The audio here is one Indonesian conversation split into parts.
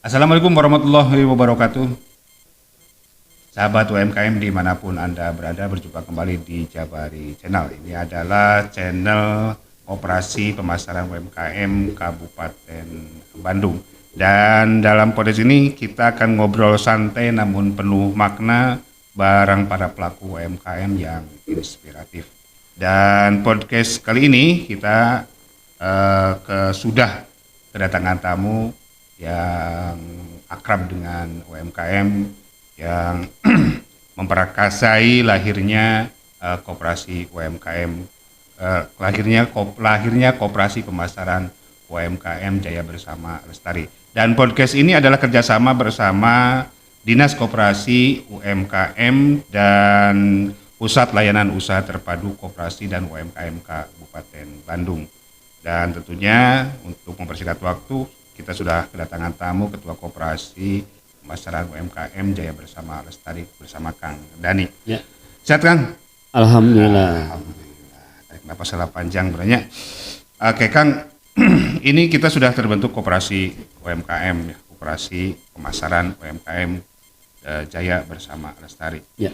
Assalamualaikum warahmatullahi wabarakatuh. Sahabat UMKM dimanapun Anda berada, berjumpa kembali di Jabari Channel. Ini adalah channel operasi pemasaran UMKM Kabupaten Bandung. Dan dalam podcast ini kita akan ngobrol santai namun penuh makna bareng para pelaku UMKM yang inspiratif. Dan podcast kali ini kita sudah kedatangan tamu yang akrab dengan UMKM yang memperakasai lahirnya koperasi UMKM, lahirnya koperasi pemasaran UMKM Jaya Bersama Lestari. Dan podcast ini adalah kerjasama bersama Dinas Koperasi UMKM dan Pusat Layanan Usaha Terpadu Koperasi dan UMKM Kabupaten Bandung. Dan tentunya untuk mempersingkat waktu, kita sudah kedatangan tamu Ketua Koperasi Pemasaran UMKM Jaya Bersama Lestari bersama Kang Dani. Ya. Sehat Kang? Alhamdulillah. Alhamdulillah. Kenapa salah panjang beranya? Oke Kang, ini kita sudah terbentuk Koperasi UMKM, ya, Koperasi Pemasaran UMKM Jaya Bersama Lestari. Ya.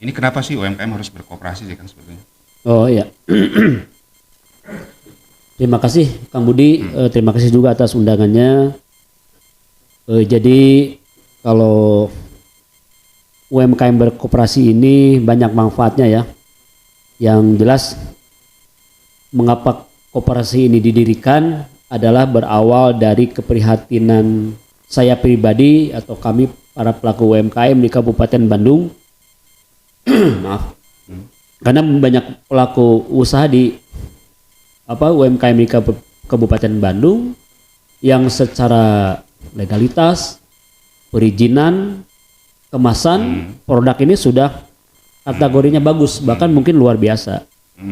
Ini kenapa sih UMKM harus berkooperasi sih Kang sebetulnya? Oh iya. Terima kasih Kang Budi, terima kasih juga atas undangannya. Jadi kalau UMKM berkooperasi ini banyak manfaatnya ya. Yang jelas mengapa koperasi ini didirikan adalah berawal dari keprihatinan saya pribadi atau kami para pelaku UMKM di Kabupaten Bandung. Maaf. Karena banyak pelaku usaha di UMKM di Kabupaten Bandung yang secara legalitas, perizinan, kemasan produk ini sudah kategorinya bagus, bahkan mungkin luar biasa.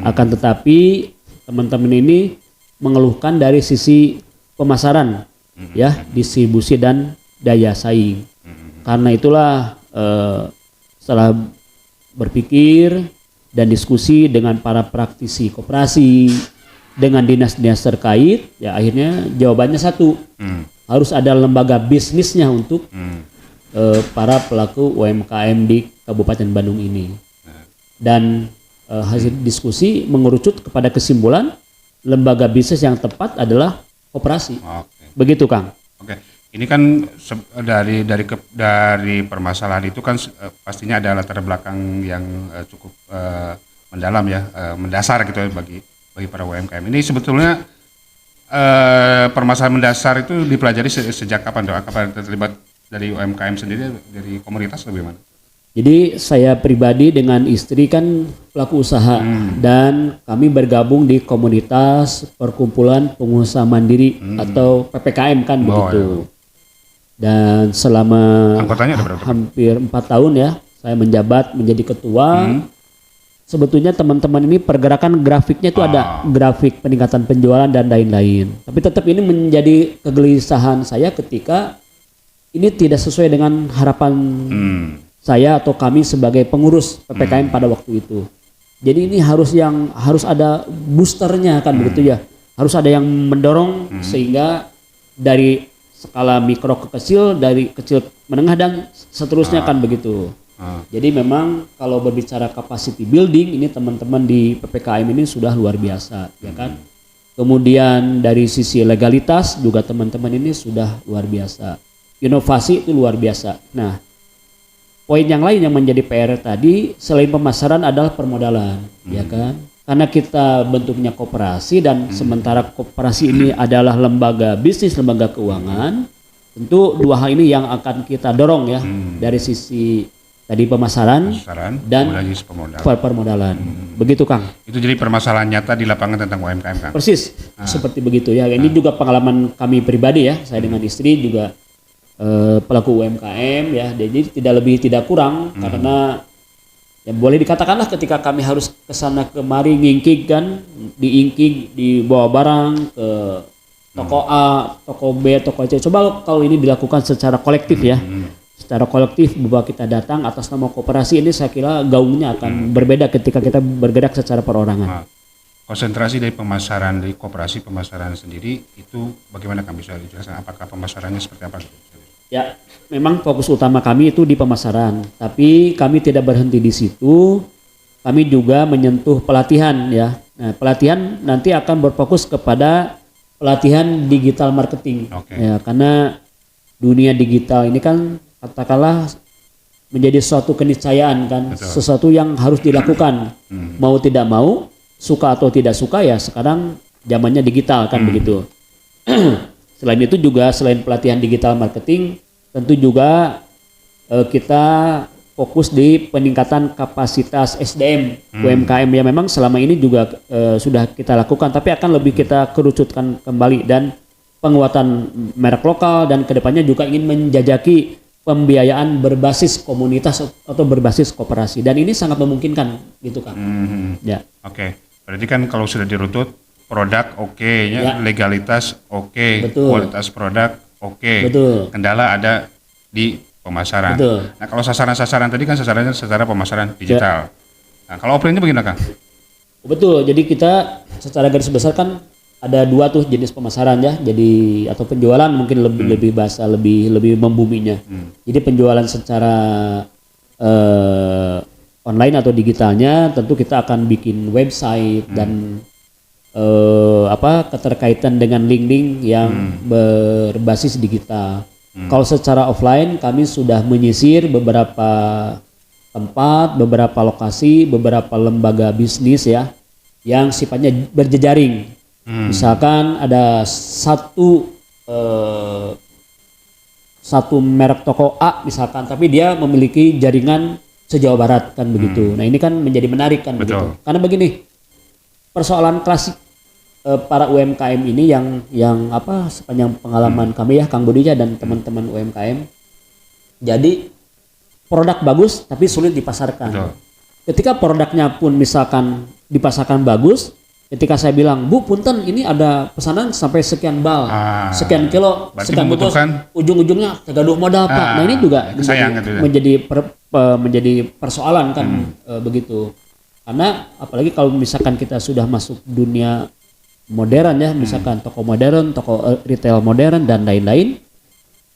Akan tetapi teman-teman ini mengeluhkan dari sisi pemasaran, ya, distribusi dan daya saing. Karena itulah setelah berpikir dan diskusi dengan para praktisi koperasi, dengan dinas-dinas terkait, ya akhirnya jawabannya satu, harus ada lembaga bisnisnya untuk para pelaku UMKM di Kabupaten Bandung ini. Dan hasil diskusi mengerucut kepada kesimpulan lembaga bisnis yang tepat adalah koperasi. Oke. Begitu Kang. Oke. Ini kan dari permasalahan itu kan pastinya ada latar belakang yang cukup mendalam ya, mendasar gitu ya bagi para UMKM. Ini sebetulnya permasalahan mendasar itu dipelajari sejak kapan, Dok? Apa terlibat dari UMKM sendiri, dari komunitas atau bagaimana? Jadi saya pribadi dengan istri kan pelaku usaha dan kami bergabung di komunitas Perkumpulan Pengusaha Mandiri atau PPKM kan begitu. Ya. Dan selama anggotanya ada berapa? Hampir 4 tahun ya saya menjabat menjadi ketua. Sebetulnya teman-teman ini pergerakan grafiknya itu ada grafik peningkatan penjualan dan lain-lain. Tapi tetap ini menjadi kegelisahan saya ketika ini tidak sesuai dengan harapan saya atau kami sebagai pengurus PPKM pada waktu itu. Jadi ini harus ada boosternya kan begitu ya. Harus ada yang mendorong sehingga dari skala mikro ke kecil, dari kecil menengah dan seterusnya kan begitu. Jadi memang kalau berbicara capacity building ini teman-teman di PPKM ini sudah luar biasa ya kan. Kemudian dari sisi legalitas juga teman-teman ini sudah luar biasa. Inovasi itu luar biasa. Nah, poin yang lain yang menjadi PR tadi selain pemasaran adalah permodalan ya kan. Karena kita bentuknya koperasi dan sementara koperasi ini adalah lembaga bisnis, lembaga keuangan, tentu dua hal ini yang akan kita dorong ya dari sisi tadi pemasaran dan permodalan. Begitu Kang. Itu jadi permasalahan nyata di lapangan tentang UMKM Kang. Persis seperti begitu ya. Ini juga pengalaman kami pribadi ya. Saya dengan istri juga pelaku UMKM ya. Jadi tidak lebih tidak kurang karena ya boleh dikatakanlah ketika kami harus kesana kemari ngingkig kan, diingkig, dibawa barang ke toko A, toko B, toko C. Coba kalau ini dilakukan secara kolektif ya. Secara kolektif bahwa kita datang atas nama koperasi ini saya kira gaungnya akan berbeda ketika kita bergerak secara perorangan. Konsentrasi dari pemasaran dari koperasi pemasaran sendiri itu bagaimana Kang bisa dijelaskan? Apakah pemasarannya seperti apa? Ya, memang fokus utama kami itu di pemasaran, tapi kami tidak berhenti di situ. Kami juga menyentuh pelatihan ya. Nah, pelatihan nanti akan berfokus kepada pelatihan digital marketing. Oke. Ya, karena dunia digital ini kan katakanlah menjadi suatu keniscayaan kan, Betul. sesuatu yang harus dilakukan. Mau tidak mau, suka atau tidak suka ya sekarang zamannya digital kan begitu. Selain itu juga selain pelatihan digital marketing, tentu juga kita fokus di peningkatan kapasitas SDM UMKM ya, memang selama ini juga sudah kita lakukan, tapi akan lebih kita kerucutkan kembali dan penguatan merek lokal, dan kedepannya juga ingin menjajaki pembiayaan berbasis komunitas atau berbasis koperasi, dan ini sangat memungkinkan gitu kan. Ya. Oke. Berarti kan kalau sudah dirutut, produk oke, Ya. legalitas oke, Betul. kualitas produk oke, Betul. kendala ada di pemasaran. Betul. Nah kalau sasaran-sasaran tadi kan sasarannya secara pemasaran digital. Nah kalau offline-nya bagaimana Kang? Betul, jadi kita secara garis besar kan ada dua tuh jenis pemasaran ya, jadi atau penjualan mungkin lebih bahasa lebih membuminya. Jadi penjualan secara online atau digitalnya tentu kita akan bikin website dan keterkaitan dengan link-link yang berbasis digital. Kalau secara offline kami sudah menyisir beberapa tempat, beberapa lokasi, beberapa lembaga bisnis ya yang sifatnya berjejaring. Misalkan ada satu merek toko A misalkan, tapi dia memiliki jaringan se-Jawa Barat kan begitu. Nah ini kan menjadi menarik kan begitu. Karena begini, persoalan klasik para UMKM ini yang sepanjang pengalaman kami ya Kang Budi dan teman-teman UMKM. Jadi produk bagus tapi sulit dipasarkan. Betul. Ketika produknya pun misalkan dipasarkan bagus, ketika saya bilang, "Bu, punten ini ada pesanan sampai sekian bal, sekian kilo, berarti sekian bungkus, ujung-ujungnya tegaduh modal, Pak." Nah, ini juga menjadi persoalan kan begitu. Karena apalagi kalau misalkan kita sudah masuk dunia modern ya, misalkan toko modern, toko retail modern dan lain-lain,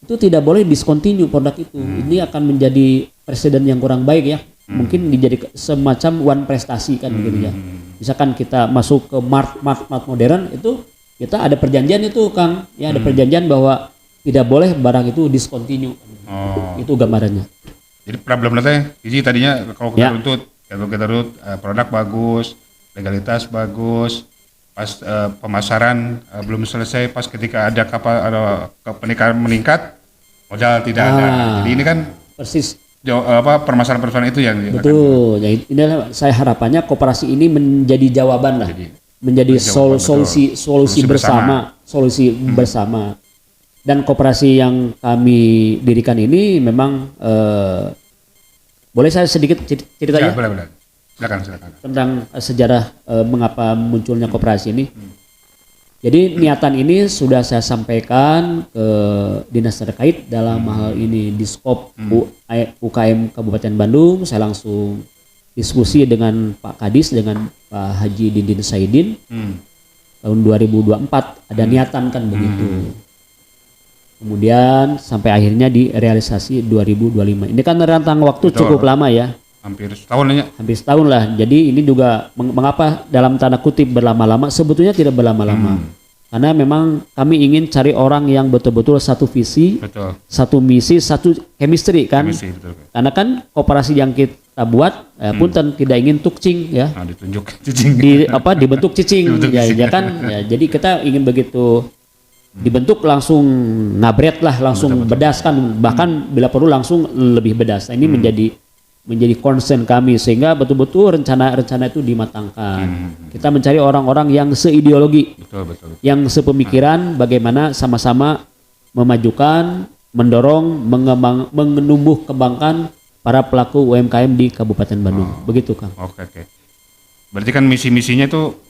itu tidak boleh discontinue produk itu. Ini akan menjadi presiden yang kurang baik ya. Mungkin dijadi semacam one prestasi kan begitu ya. Misalkan kita masuk ke mart modern itu kita ada perjanjian itu Kang, ya ada perjanjian bahwa tidak boleh barang itu discontinue. Itu gambarannya. Jadi problemnya jadi tadinya kalau kita rutut produk bagus, legalitas bagus, pas pemasaran belum selesai, pas ketika ada peningkatan meningkat, modal tidak ada. Jadi ini kan persis permasalahan-permasalahan itu yang betul. Ya, inilah saya harapannya koperasi ini menjadi jawaban lah, menjadi solusi bersama, bersama. Dan koperasi yang kami dirikan ini memang boleh saya sedikit cerita ya? Boleh. Silakan. Tentang sejarah mengapa munculnya koperasi ini. Jadi niatan ini sudah saya sampaikan ke dinas terkait dalam hal ini Diskop UKM Kabupaten Bandung. Saya langsung diskusi dengan Pak Kadis, dengan Pak Haji Didin Saidin. Tahun 2024 ada niatan kan begitu. Kemudian sampai akhirnya direalisasi 2025. Ini kan rentang waktu cukup lama ya. Hampir setahun ya. Hampir setahun lah. Jadi ini juga mengapa dalam tanda kutip berlama-lama, sebetulnya tidak berlama-lama. Karena memang kami ingin cari orang yang betul-betul satu visi, satu misi, satu chemistry kan. Betul. Karena kan koperasi yang kita buat punten tidak ingin tukcing ya. Ditunjuk cicing. Dibentuk cicing ya kan. Ya, jadi kita ingin begitu dibentuk langsung ngabret lah, langsung bedas kan, bahkan bila perlu langsung lebih bedas. Nah, ini menjadi concern kami sehingga betul-betul rencana itu dimatangkan. Kita mencari orang-orang yang seideologi, betul. yang sepemikiran, bagaimana sama-sama memajukan, mendorong, menumbuh kembangkan para pelaku UMKM di Kabupaten Bandung. Begitu Kang. Oke. Berarti kan misi-misinya itu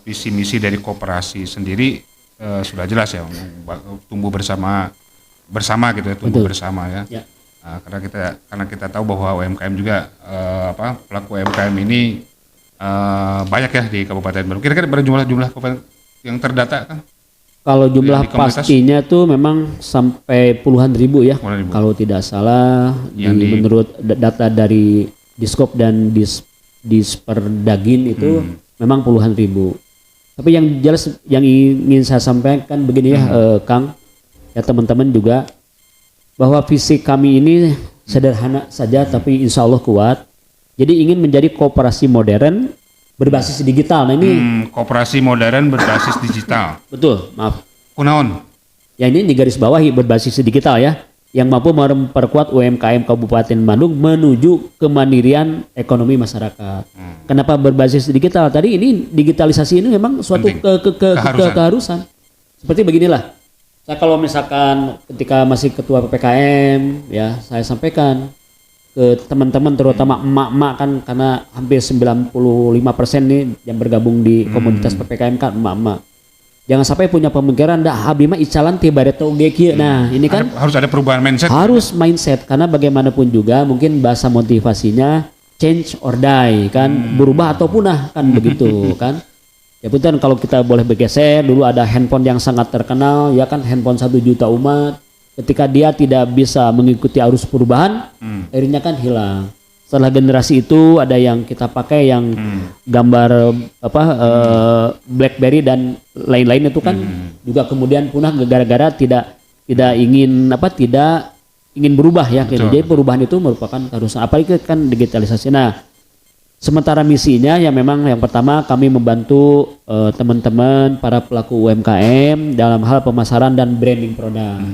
visi misi dari koperasi sendiri sudah jelas ya, tumbuh bersama gitu ya, tumbuh bersama ya. Karena kita tahu bahwa UMKM juga pelaku UMKM ini banyak ya di Kabupaten Bandung. Kira-kira berapa jumlah kabupaten yang terdata kan? Kalau jumlah di komunitas? pastinya tuh memang sampai puluhan ribu ya. Puluhan ribu. Kalau tidak salah menurut data dari Diskop dan Disperdagin itu memang puluhan ribu. Tapi yang jelas yang ingin saya sampaikan begini ya Kang, ya teman-teman juga, bahwa visi kami ini sederhana saja tapi insya Allah kuat. Jadi ingin menjadi koperasi modern berbasis digital. Nah ini koperasi modern berbasis digital. betul, maaf. Kunaon? Ya ini di garis bawahi berbasis digital ya, yang mampu memperkuat UMKM Kabupaten Bandung menuju kemandirian ekonomi masyarakat. Kenapa berbasis digital? Tadi ini digitalisasi ini memang suatu keharusan. Seperti beginilah. Saya kalau misalkan ketika masih ketua PPKM ya, saya sampaikan ke teman-teman terutama emak-emak kan, karena hampir 95% nih yang bergabung di komunitas PPKM kan emak-emak. Jangan sampai punya pemikiran dah abi mah icalan ti bareto ge kieu. Nah, ini kan harus ada perubahan mindset. Harus mindset, karena bagaimanapun juga mungkin bahasa motivasinya change or die kan, berubah atau punah kan begitu kan. Ya betul, kalau kita boleh bergeser, dulu ada handphone yang sangat terkenal ya kan, handphone 1 juta umat. Ketika dia tidak bisa mengikuti arus perubahan, akhirnya kan hilang. Setelah generasi itu ada yang kita pakai yang gambar BlackBerry dan lain-lain itu kan juga kemudian punah gara-gara tidak ingin berubah ya. Gitu. Jadi perubahan itu merupakan keharusan. Apalagi kan digitalisasi. Nah, sementara misinya ya memang yang pertama kami membantu teman-teman para pelaku UMKM dalam hal pemasaran dan branding produk.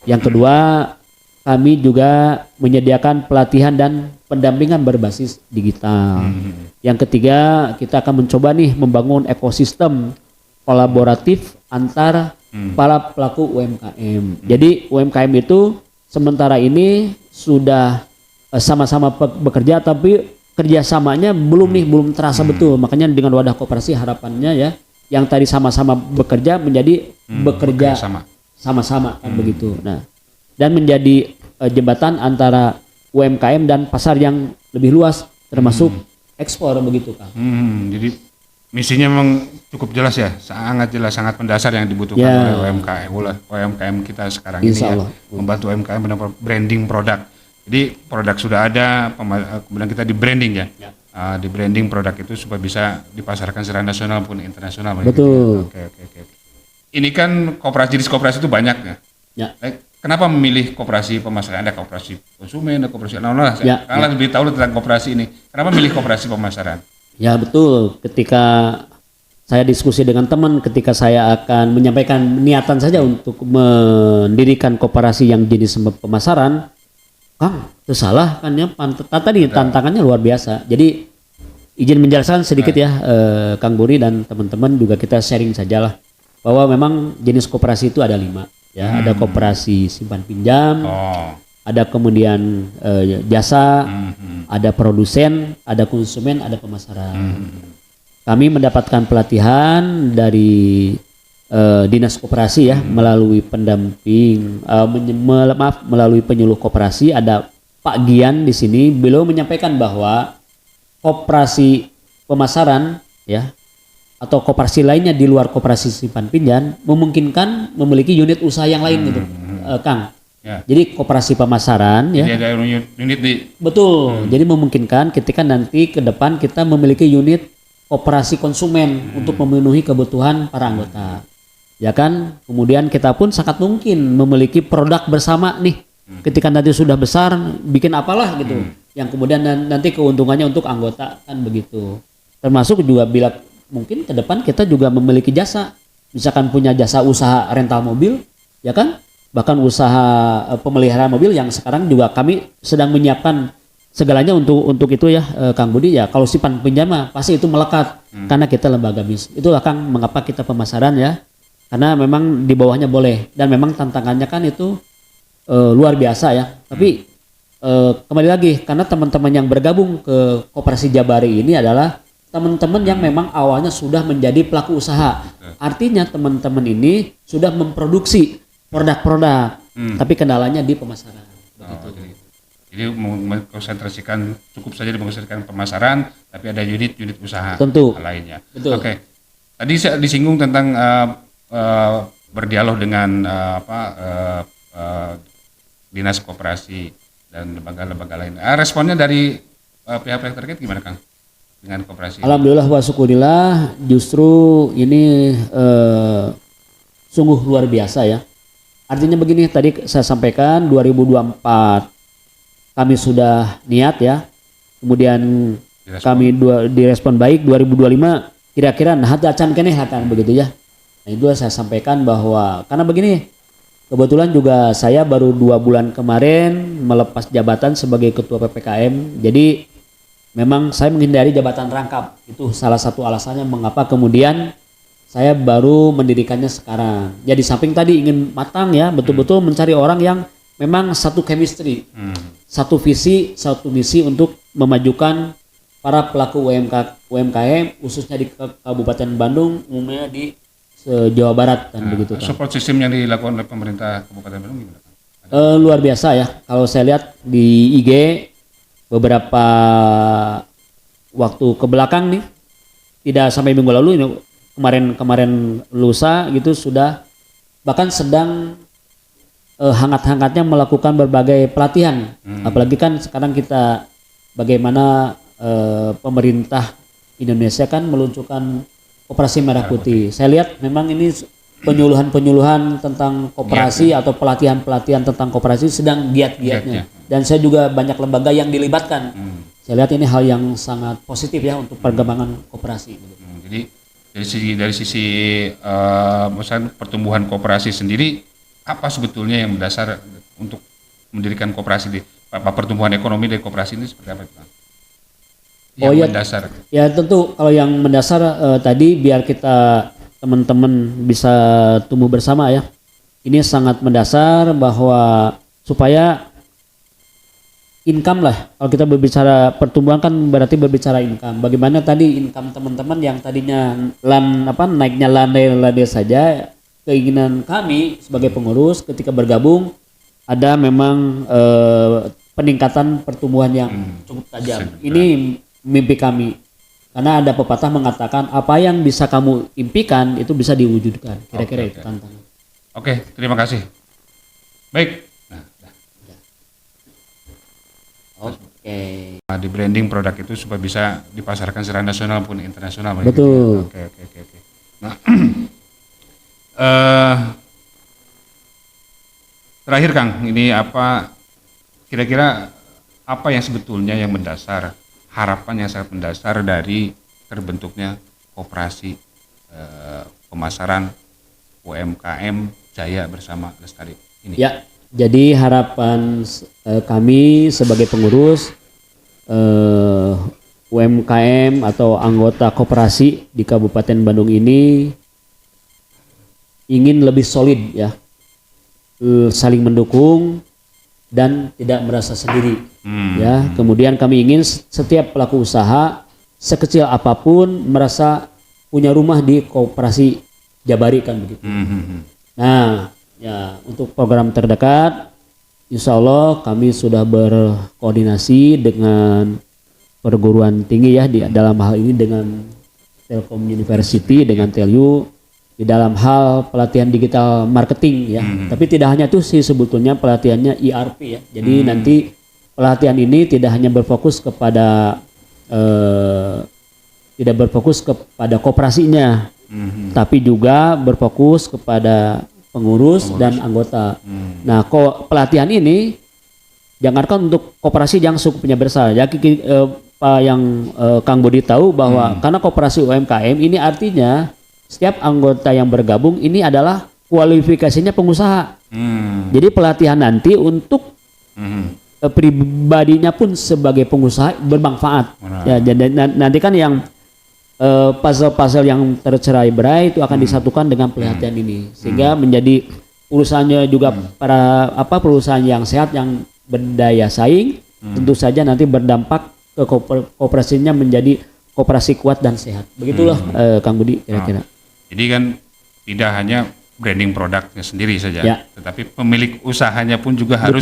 Yang kedua, kami juga menyediakan pelatihan dan pendampingan berbasis digital. Yang ketiga, kita akan mencoba nih membangun ekosistem kolaboratif antar para pelaku UMKM. Jadi UMKM itu sementara ini sudah sama-sama bekerja, tapi kerjasamanya belum terasa betul. Makanya dengan wadah koperasi harapannya ya, yang tadi sama-sama bekerja menjadi bekerja sama-sama kan begitu. Nah, dan menjadi jembatan antara UMKM dan pasar yang lebih luas, termasuk ekspor begitu kan. Jadi misinya memang cukup jelas ya, sangat jelas, sangat mendasar yang dibutuhkan oleh UMKM kita sekarang ini ya, membantu UMKM benar branding produk. Jadi produk sudah ada, kemudian kita di branding ya. Di branding produk itu supaya bisa dipasarkan secara nasional maupun internasional. Betul. Oke. Ini kan jenis koperasi itu banyak ya. Kenapa memilih koperasi pemasaran? Ada koperasi konsumen, ada koperasi Kalian lebih tahu tentang koperasi ini. Kenapa memilih koperasi pemasaran? Ya betul. Ketika saya diskusi dengan teman, ketika saya akan menyampaikan niatan saja untuk mendirikan koperasi yang jenis pemasaran, Kang, itu salah kan ya. Tadi tantangannya luar biasa. Jadi izin menjelaskan sedikit ya, Kang Buri dan teman-teman juga kita sharing sajalah. Bahwa memang jenis koperasi itu ada 5 ya, ada koperasi simpan pinjam, ada kemudian jasa, ada produsen, ada konsumen, ada pemasaran. Kami mendapatkan pelatihan dari dinas koperasi ya, melalui pendamping, melalui penyuluh koperasi. Ada Pak Gian di sini, beliau menyampaikan bahwa koperasi pemasaran ya, atau koperasi lainnya di luar koperasi simpan pinjam memungkinkan memiliki unit usaha yang lain gitu, Kang. Ya. Jadi koperasi pemasaran ya. Jadi ada unit di. Betul. Jadi memungkinkan ketika nanti ke depan kita memiliki unit koperasi konsumen untuk memenuhi kebutuhan para anggota. Ya kan? Kemudian kita pun sangat mungkin memiliki produk bersama nih. Ketika nanti sudah besar bikin apalah gitu. Yang kemudian nanti keuntungannya untuk anggota kan begitu. Termasuk juga bila mungkin ke depan kita juga memiliki jasa, misalkan punya jasa usaha rental mobil, ya kan? Bahkan usaha pemeliharaan mobil yang sekarang juga kami sedang menyiapkan segalanya untuk itu ya, Kang Budi ya. Kalau simpan pinjam pasti itu melekat karena kita lembaga bisnis. Itulah Kang mengapa kita pemasaran ya, karena memang di bawahnya boleh dan memang tantangannya kan itu luar biasa ya. Tapi kembali lagi karena teman-teman yang bergabung ke Koperasi Jabari ini adalah teman-teman yang memang awalnya sudah menjadi pelaku usaha. Artinya teman-teman ini sudah memproduksi produk-produk, tapi kendalanya di pemasaran. Jadi mengkonsentrasikan, cukup saja mengkonsentrasikan pemasaran, tapi ada unit usaha tentu lainnya. Betul. Oke. Tadi saya disinggung tentang berdialog dengan dinas koperasi dan lembaga-lembaga lain. Responnya dari pihak-pihak terkait gimana Kang dengan koperasi? Alhamdulillah wa syukurillah, justru ini sungguh luar biasa ya. Artinya begini, tadi saya sampaikan 2024 kami sudah niat ya, kemudian kami direspon baik. 2025 kira-kira nah acan keneh akan begitu ya. Nah itu saya sampaikan bahwa karena begini, kebetulan juga saya baru 2 bulan kemarin melepas jabatan sebagai ketua PPKM, jadi memang saya menghindari jabatan rangkap. Itu salah satu alasannya mengapa kemudian saya baru mendirikannya sekarang. Ya di samping tadi ingin matang ya, betul-betul mencari orang yang memang satu chemistry, satu visi, satu misi untuk memajukan para pelaku UMKM khususnya di Kabupaten Bandung, umumnya di Jawa Barat kan begitu kan. Support system yang dilakukan oleh pemerintah Kabupaten Bandung gimana? Luar biasa ya. Kalau saya lihat di IG beberapa waktu ke belakang nih, tidak sampai minggu lalu ini, kemarin lusa gitu sudah bahkan sedang hangat-hangatnya melakukan berbagai pelatihan. Apalagi kan sekarang kita bagaimana pemerintah Indonesia kan meluncurkan Operasi Merah Putih. Saya lihat memang ini penyuluhan-penyuluhan tentang koperasi atau pelatihan-pelatihan tentang koperasi sedang giat-giatnya. Dan saya juga banyak lembaga yang dilibatkan. Saya lihat ini hal yang sangat positif ya untuk perkembangan koperasi. Jadi dari sisi misalnya pertumbuhan koperasi sendiri, apa sebetulnya yang mendasar untuk mendirikan koperasi di pertumbuhan ekonomi dari koperasi ini seperti apa Pak? Yang mendasar. Ya tentu kalau yang mendasar tadi biar kita teman-teman bisa tumbuh bersama ya. Ini sangat mendasar bahwa supaya income lah. Kalau kita berbicara pertumbuhan kan berarti berbicara income. Bagaimana tadi income teman-teman yang tadinya naiknya landai saja, keinginan kami sebagai pengurus ketika bergabung ada memang peningkatan pertumbuhan yang cukup tajam. Ini mimpi kami, karena ada pepatah mengatakan apa yang bisa kamu impikan itu bisa diwujudkan. Kira-kira itu tantangan. Oke, terima kasih. Baik. Di branding produk itu supaya bisa dipasarkan secara nasional maupun internasional. Betul. Oke. Nah, terakhir Kang, ini apa kira-kira apa yang sebetulnya yang mendasar, harapan yang sangat mendasar dari terbentuknya koperasi pemasaran UMKM Jaya Bersama Lestari ini? Ya, jadi harapan kami sebagai pengurus UMKM atau anggota koperasi di Kabupaten Bandung ini ingin lebih solid ya, saling mendukung dan tidak merasa sendiri ya. Kemudian kami ingin setiap pelaku usaha sekecil apapun merasa punya rumah di koperasi Jabari kan begitu. Nah ya, untuk program terdekat insya Allah kami sudah berkoordinasi dengan perguruan tinggi ya, di dalam hal ini dengan Telkom University, dengan Telyu di dalam hal pelatihan digital marketing ya. Tapi tidak hanya itu sih, sebetulnya pelatihannya ERP ya. Jadi nanti pelatihan ini tidak hanya berfokus kepada koperasinya, tapi juga berfokus kepada pengurus dan anggota. Nah, pelatihan ini jangankan untuk koperasi yang cukupnya besar. Ya, Pak yang Kang Budi tahu bahwa karena koperasi UMKM ini artinya setiap anggota yang bergabung ini adalah kualifikasinya pengusaha. Jadi pelatihan nanti untuk pribadinya pun sebagai pengusaha bermanfaat. Ya, jadi nanti kan yang puzzle-puzzle yang tercerai-berai itu akan disatukan dengan pelatihan ini, sehingga menjadi perusahaannya juga para perusahaan yang sehat, yang berdaya saing, tentu saja nanti berdampak ke kooperasinya menjadi kooperasi kuat dan sehat. Begitulah Kang Budi kira-kira. Jadi kan tidak hanya branding produknya sendiri saja, tetapi pemilik usahanya pun juga harus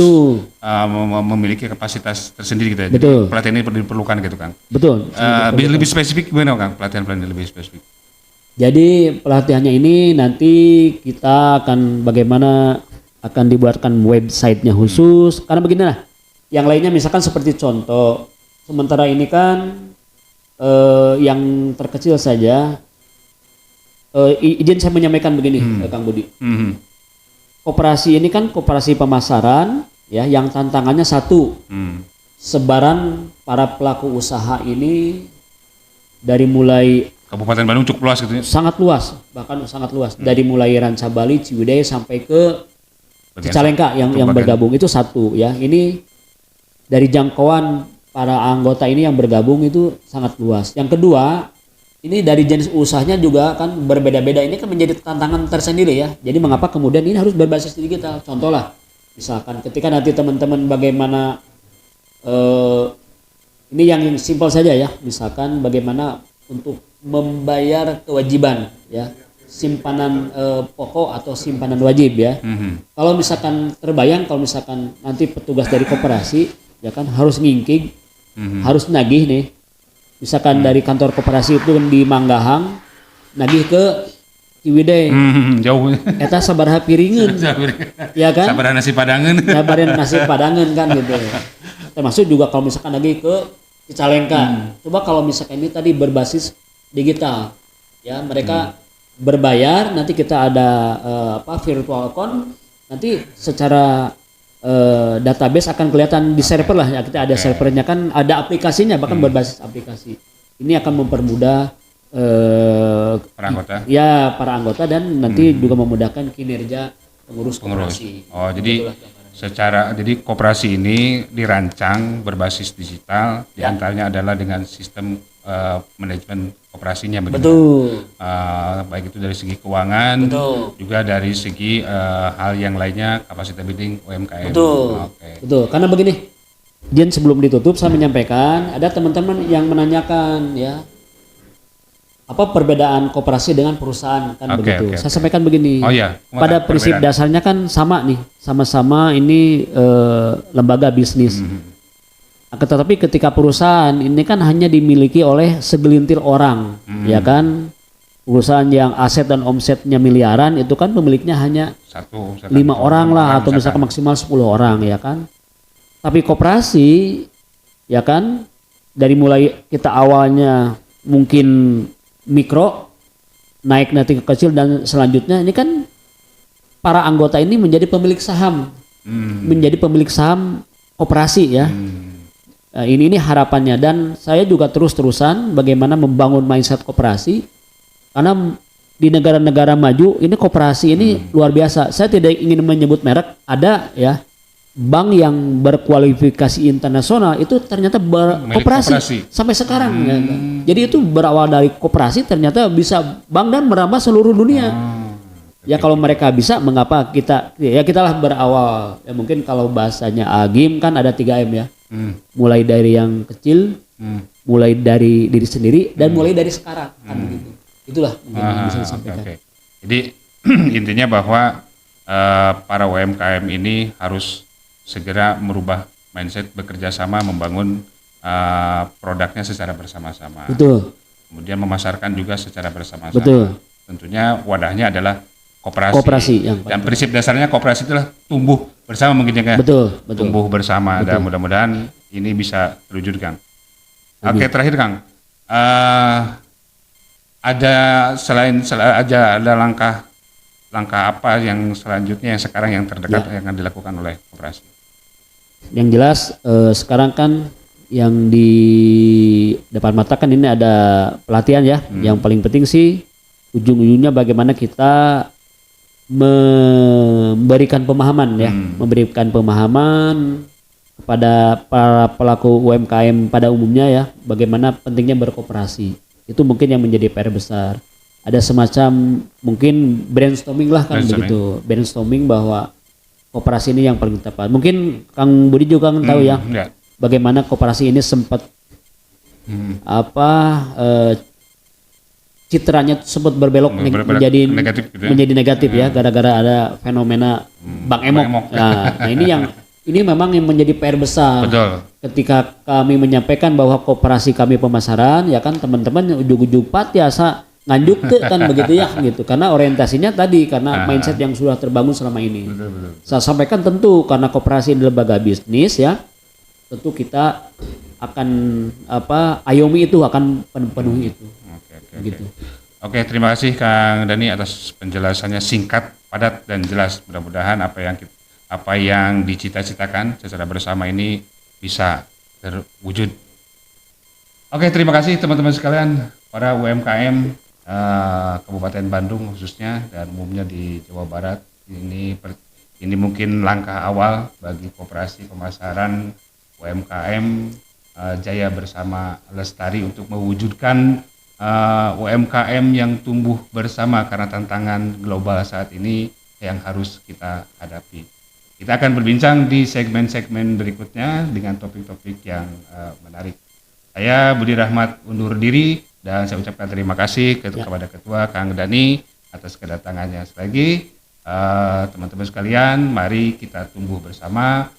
memiliki kapasitas tersendiri gitu ya. Jadi pelatihan ini diperlukan gitu Kang. Betul. Lebih spesifik gimana Kang? Pelatihan lebih spesifik. Jadi pelatihannya ini nanti kita akan bagaimana akan dibuatkan websitenya khusus. Karena beginilah, yang lainnya misalkan seperti contoh, sementara ini kan yang terkecil saja, izin saya menyampaikan begini, Kang Budi. Koperasi ini kan koperasi pemasaran, ya, yang tantangannya satu, sebaran para pelaku usaha ini dari mulai Kabupaten Bandung cukup luas gitu ya. sangat luas, bahkan sangat luas, dari mulai Rancabali, Ciwidey sampai ke Cicalengka yang bergabung itu satu, ya. Ini dari jangkauan para anggota ini yang bergabung itu sangat luas. Yang kedua, ini dari jenis usahanya juga kan berbeda-beda. Ini kan menjadi tantangan tersendiri, ya. Jadi mengapa kemudian ini harus berbasis digital? Contoh lah, misalkan ketika nanti teman-teman bagaimana ini yang simpel saja, ya. Misalkan bagaimana untuk membayar kewajiban, ya, simpanan pokok atau simpanan wajib, ya. Kalau misalkan terbayang, kalau misalkan nanti petugas dari koperasi, ya kan, harus ngingking, harus nagih nih, misalkan dari kantor koperasi itu di Manggahang nagih ke Ciwidey, jauh. eta sabaraha piringan, ya kan, Sabaraha nasi padangan. sabarin nasi padangan kan gitu. Termasuk juga kalau misalkan lagi ke Cicalengka. Coba kalau misalkan ini tadi berbasis digital, ya, mereka berbayar, nanti kita ada virtual account, nanti secara database akan kelihatan di server lah, ya, kita ada servernya kan, ada aplikasinya, bahkan berbasis aplikasi. Ini akan mempermudah Para anggota. ya para anggota, dan nanti juga memudahkan kinerja pengurus koperasi. Oh, jadi Itulah gambaran. jadi koperasi ini dirancang berbasis digital, diantaranya adalah dengan sistem manajemen koperasinya begitu. Betul. Baik itu dari segi keuangan, Betul. juga dari segi hal yang lainnya, kapasitas building UMKM. Betul. Oke. Betul. Karena begini, Jen, sebelum ditutup saya menyampaikan, ada teman-teman yang menanyakan, ya, apa perbedaan koperasi dengan perusahaan, kan, begitu. Saya sampaikan begini. Oh iya. Pada prinsip dasarnya kan sama nih, sama-sama ini lembaga bisnis. Akan tetapi ketika perusahaan ini kan hanya dimiliki oleh segelintir orang, ya kan. Perusahaan yang aset dan omsetnya miliaran itu kan pemiliknya hanya 5 orang lah, atau misalkan maksimal 10 orang, ya kan. Tapi koperasi, ya kan, dari mulai kita awalnya mungkin mikro, naik nanti ke kecil, dan selanjutnya ini kan para anggota ini menjadi pemilik saham, menjadi pemilik saham koperasi, ya. Nah, ini harapannya, dan saya juga terus-terusan bagaimana membangun mindset koperasi, karena di negara-negara maju ini koperasi ini luar biasa. Saya tidak ingin menyebut merek, ada, ya, bank yang berkualifikasi internasional itu ternyata koperasi sampai sekarang, ya. Jadi itu berawal dari koperasi, ternyata bisa bank dan merambah seluruh dunia. Ya kalau mereka bisa, mengapa kita, ya kitalah berawal, ya. Mungkin kalau bahasanya Agim kan ada 3M, ya. Mulai dari yang kecil, mulai dari diri sendiri, dan mulai dari sekarang, kan, begitu. Itulah mungkin yang bisa disampaikan. Okay. Jadi intinya bahwa para UMKM ini harus segera merubah mindset, bekerja sama, membangun produknya secara bersama-sama. Betul. Kemudian memasarkan juga secara bersama-sama. Betul. Tentunya wadahnya adalah koperasi. Koperasi yang dan prinsip dasarnya koperasi itulah tumbuh bersama, mungkin ya. Betul. Tumbuh bersama, Betul. dan mudah-mudahan ini bisa terwujudkan. Oke, terakhir Kang, ada langkah apa yang selanjutnya, yang sekarang yang terdekat yang akan dilakukan oleh koperasi? Yang jelas sekarang kan yang di depan mata kan ini ada pelatihan, ya. Yang paling penting sih ujung-ujungnya bagaimana kita memberikan pemahaman, ya, memberikan pemahaman kepada para pelaku UMKM pada umumnya, ya, bagaimana pentingnya berkoperasi. Itu mungkin yang menjadi PR besar. Ada semacam mungkin brainstorming lah, kan, begitu. Brainstorming bahwa koperasi ini yang paling tepat. Mungkin Kang Budi juga kan tahu, ya, bagaimana koperasi ini sempat citranya sempat berbelok menjadi negatif, gitu, ya? Menjadi negatif, ya, gara-gara ada fenomena Bang Emok. Nah, ini memang yang menjadi PR besar. Betul. Ketika kami menyampaikan bahwa koperasi kami pemasaran, ya kan, teman-teman ujug-ujug pat biasa nganjuk tuh kan begitu ya gitu. Karena orientasinya tadi karena mindset yang sudah terbangun selama ini. Betul. Saya sampaikan tentu karena koperasi ini lembaga bisnis ya, tentu kita akan ayomi itu akan penuhi itu. Oke. Gitu. Oke, terima kasih Kang Dani atas penjelasannya singkat, padat dan jelas. Mudah-mudahan apa yang dicita-citakan secara bersama ini bisa terwujud. Oke, terima kasih teman-teman sekalian, para UMKM Kabupaten Bandung khususnya dan umumnya di Jawa Barat. Ini mungkin langkah awal bagi koperasi pemasaran UMKM Jaya Bersama Lestari untuk mewujudkan UMKM yang tumbuh bersama karena tantangan global saat ini yang harus kita hadapi. Kita akan berbincang di segmen-segmen berikutnya dengan topik-topik yang menarik. Saya Budi Rahmat undur diri dan saya ucapkan terima kasih kepada Ketua Kang Dani atas kedatangannya. Sekali lagi teman-teman sekalian, mari kita tumbuh bersama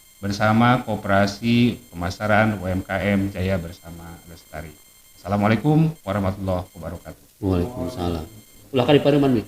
Koperasi Pemasaran UMKM Jaya Bersama Lestari. Assalamualaikum warahmatullahi wabarakatuh. Waalaikumsalam. Ulah kali pareman, Mi.